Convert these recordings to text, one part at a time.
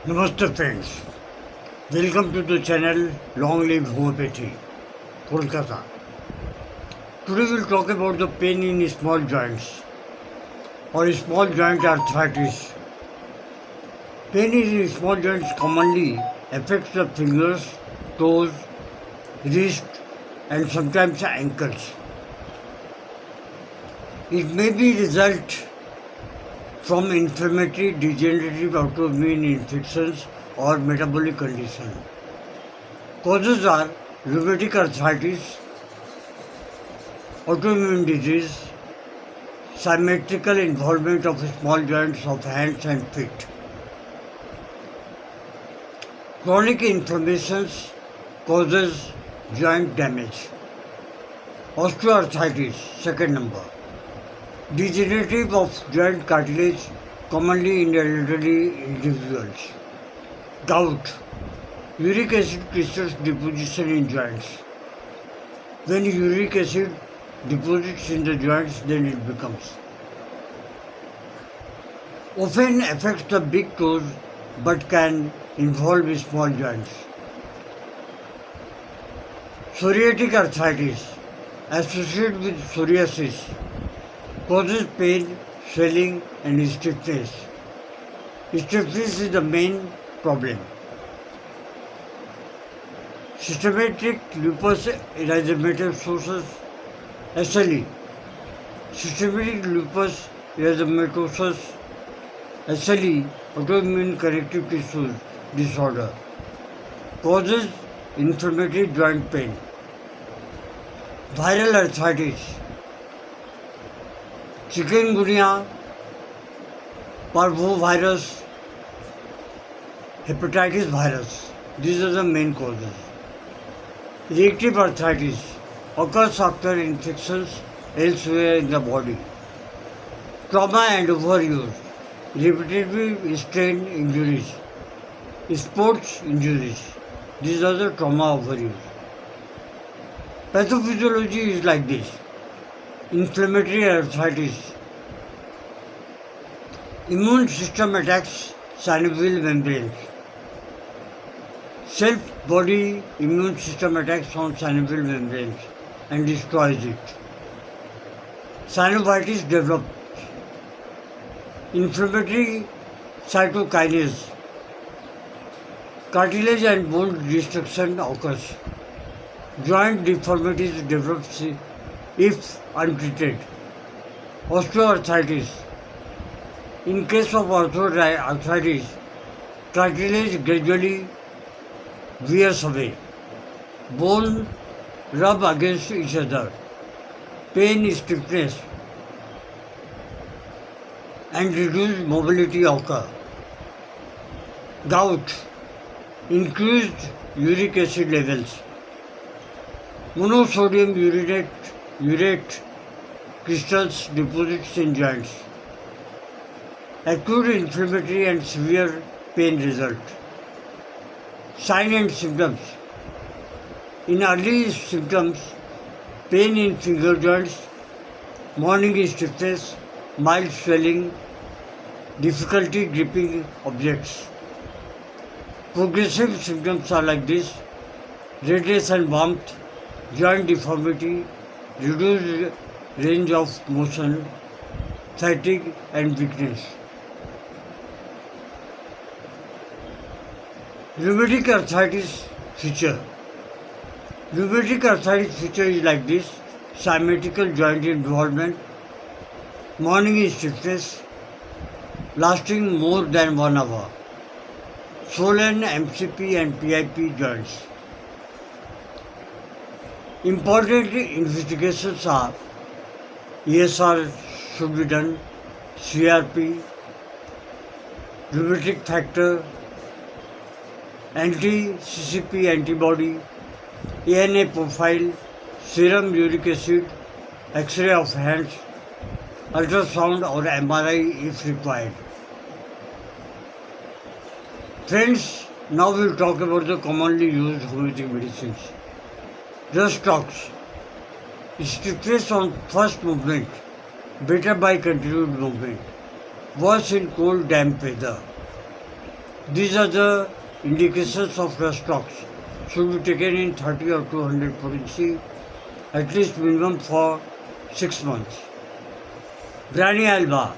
Namaste friends, welcome to the channel Long Live Homeopathy, Kolkata. Today we'll talk about the pain in small joints or small joint arthritis. Pain in small joints commonly affects the fingers, toes, wrist and sometimes ankles. It may be result from inflammatory, degenerative, autoimmune infections or metabolic condition. Causes are rheumatic arthritis, autoimmune disease, symmetrical involvement of small joints of hands and feet. Chronic inflammations causes joint damage. Osteoarthritis, second number. Degenerative of joint cartilage, commonly in elderly individuals. Gout, uric acid crystals deposition in joints. When uric acid deposits in the joints, then it becomes. Often affects the big toes but can involve small joints. Psoriatic arthritis, associated with psoriasis, causes pain, swelling and stiffness. Stiffness is the main problem. Systematic lupus erythematosus, SLE. Systematic lupus erythematosus, SLE, autoimmune connective tissue disorder, causes inflammatory joint pain. Viral arthritis, chikungunya, parvovirus, hepatitis virus. These are the main causes. Reactive arthritis occurs after infections elsewhere in the body. Trauma and overuse, repetitive strain injuries, sports injuries. These are the trauma overuse. Pathophysiology is like this. Inflammatory arthritis. Immune system attacks synovial membranes. Self-body immune system attacks on synovial membranes and destroys it. Synovitis develops. Inflammatory cytokinase. Cartilage and bone destruction occurs. Joint deformities develop if untreated. Osteoarthritis. In case of arthritis, cartilage gradually wears away. Bone rub against each other. Pain, stiffness, and reduced mobility occur. Gout. Increased uric acid levels. Monosodium urate crystals deposits in joints. Acute inflammatory and severe pain result. Sign and symptoms. In early symptoms, pain in finger joints, morning stiffness, mild swelling, difficulty gripping objects. Progressive symptoms are like this: redness and warmth, joint deformity, reduced range of motion, fatigue and weakness. Rheumatic arthritis feature. Rheumatic arthritis feature is like this: symmetrical joint involvement, morning stiffness lasting more than 1 hour, swollen MCP and PIP joints. Important investigations are ESR should be done, CRP, rheumatic factor, anti-CCP antibody, ANA profile, serum uric acid, X-ray of hands, ultrasound or MRI if required. Friends, now we'll talk about the commonly used homeopathic medicines. Just talks. Stiffness on first movement, better by continued movement. Worse in cold, damp weather. These are the indications of rest stocks. Should be taken in 30 or 200 potency, at least minimum for 6 months. Granny alba.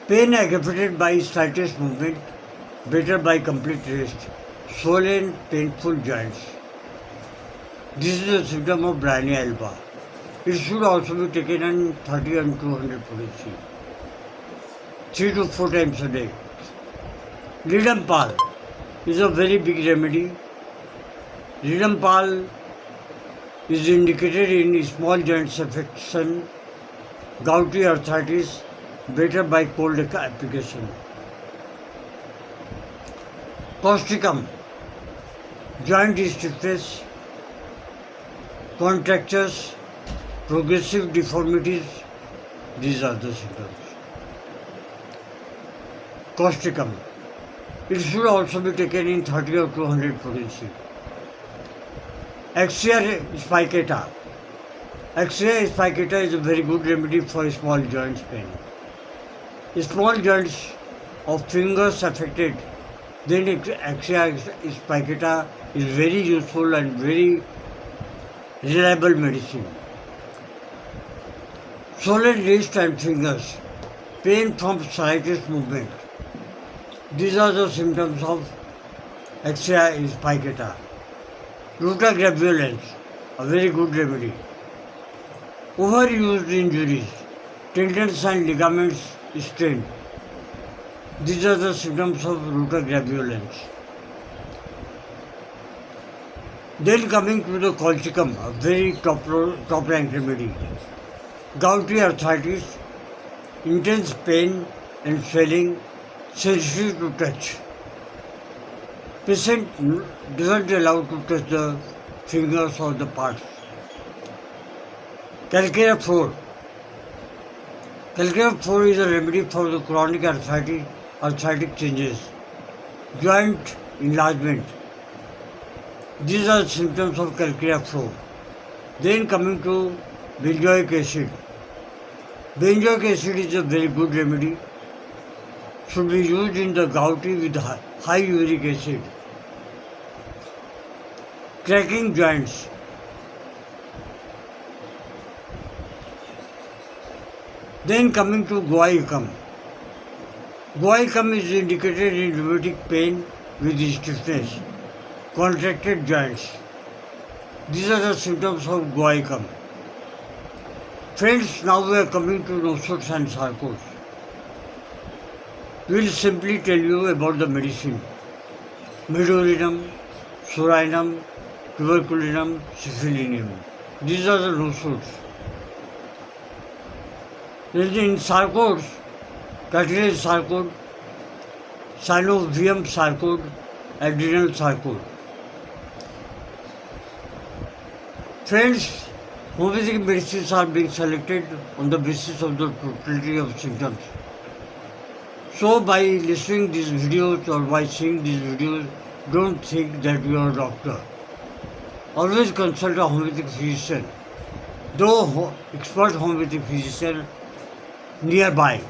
Pain aggravated by slightest movement, better by complete rest. Swollen, painful joints. This is a symptom of Granny alba. It should also be taken in 30 and 200 potency. 3 to 4 times a day. Ridampal is a very big remedy. Ridampal is indicated in small joints affection, gouty arthritis, better by cold application. Causticum, joint stiffness, contractures, progressive deformities, these are the symptoms. Causticum. It should also be taken in 30 or 200 potency. Axia spicata. Axia spicata is a very good remedy for small joints pain. Small joints of fingers affected, then Axia spicata is very useful and very reliable medicine. Swollen wrist and fingers, pain from slightest movement. These are the symptoms of Axia spicata. Ruta gravulans, a very good remedy. Overused injuries, tendons and ligaments strained. These are the symptoms of ruta gravulans. Then coming to the colchicum, a very top rank remedy. Gouty arthritis, intense pain and swelling, sensitive to touch. Patient doesn't allow to touch the fingers or the parts. Calcarea 4. Calcarea 4 is a remedy for the chronic arthritic changes, joint enlargement. These are symptoms of Calcarea 4. Then coming to benzoic acid. Benzoic acid is a very good remedy. Should be used in the gouty with high uric acid. Cracking joints. Then coming to guaicum. Guaicum is indicated in rheumatic pain with stiffness, contracted joints. These are the symptoms of guaicum. Friends, now we are coming to nosodes and sarcos. We will simply tell you about the medicine. Medorinum, sorinum, tuberculinum, syphilinum. These are the nosodes. In sarcodes, cartilage sarcode, synovium sarcode, adrenal sarcode. Friends, homeopathic medicines are being selected on the basis of the totality of symptoms. So by listening these videos or by seeing these videos, don't think that you are a doctor. Always consult a homeopathic physician, though expert homeopathic physician nearby,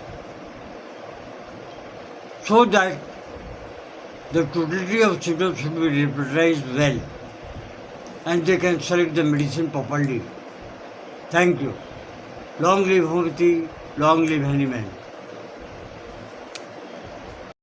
so that the totality of symptoms should be realized well and they can select the medicine properly. Thank you. Long live homeopathy, long live Honeyman.